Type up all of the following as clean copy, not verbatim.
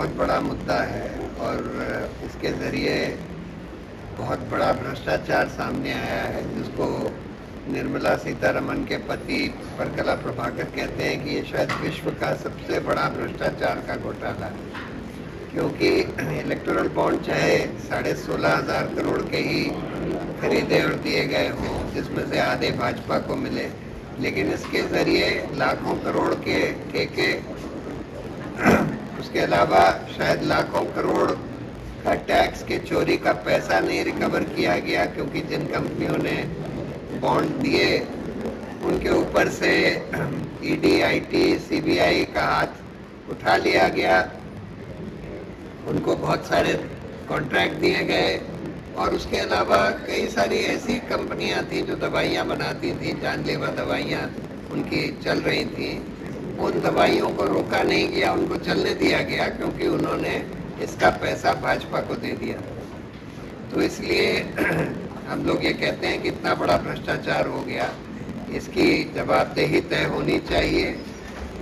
बहुत बड़ा मुद्दा है और इसके ज़रिए बहुत बड़ा भ्रष्टाचार सामने आया है, जिसको निर्मला सीतारमण के पति परकला प्रभाकर कहते हैं कि ये शायद विश्व का सबसे बड़ा भ्रष्टाचार का घोटाला है। क्योंकि इलेक्टोरल बॉन्ड चाहे 16,500 करोड़ के ही खरीदे और दिए गए हों, जिसमें से आधे भाजपा को मिले, लेकिन इसके ज़रिए लाखों करोड़ के ठेके, उसके अलावा शायद लाखों करोड़ का टैक्स के चोरी का पैसा नहीं रिकवर किया गया, क्योंकि जिन कंपनियों ने बॉन्ड दिए उनके ऊपर से ईडी, आईटी, सीबीआई का हाथ उठा लिया गया, उनको बहुत सारे कॉन्ट्रैक्ट दिए गए। और उसके अलावा कई सारी ऐसी कंपनियां थी जो दवाइयां बनाती थी, जानलेवा दवाइयां उनकी चल रही थी, उन दवाइयों को रोका नहीं गया, उनको चलने दिया गया, क्योंकि उन्होंने इसका पैसा भाजपा को दे दिया। तो इसलिए हम लोग ये कहते हैं कि इतना बड़ा भ्रष्टाचार हो गया, इसकी जवाबदेही तय होनी चाहिए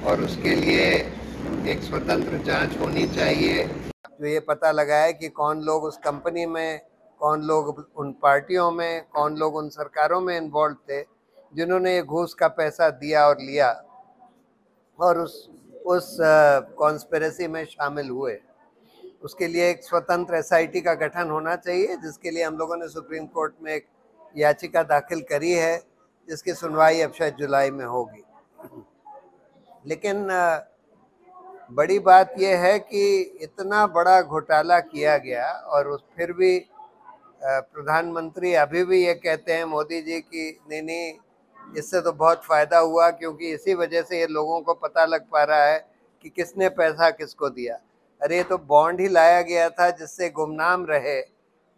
और उसके लिए एक स्वतंत्र जांच होनी चाहिए। जो ये पता लगा है कि कौन लोग उस कंपनी में, कौन लोग उन पार्टियों में, कौन लोग उन सरकारों में इन्वॉल्व थे जिन्होंने ये घूस का पैसा दिया और लिया और उस कॉन्स्पिरेसी में शामिल हुए। उसके लिए एक स्वतंत्र एसआईटी का गठन होना चाहिए, जिसके लिए हम लोगों ने सुप्रीम कोर्ट में एक याचिका दाखिल करी है, जिसकी सुनवाई अब शायद जुलाई में होगी। लेकिन बड़ी बात यह है कि इतना बड़ा घोटाला किया गया और फिर भी प्रधानमंत्री अभी भी ये कहते हैं, मोदी जी, की नहीं, इससे तो बहुत फ़ायदा हुआ, क्योंकि इसी वजह से ये लोगों को पता लग पा रहा है कि किसने पैसा किसको दिया। अरे ये तो बॉन्ड ही लाया गया था जिससे गुमनाम रहे,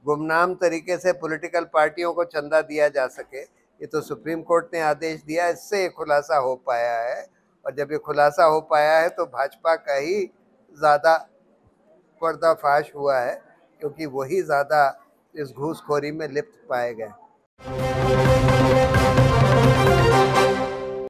गुमनाम तरीके से पॉलिटिकल पार्टियों को चंदा दिया जा सके। ये तो सुप्रीम कोर्ट ने आदेश दिया, इससे ये खुलासा हो पाया है। और जब ये खुलासा हो पाया है तो भाजपा का ही ज़्यादा पर्दाफाश हुआ है, क्योंकि वही ज़्यादा इस घूसखोरी में लिप्त पाए गए।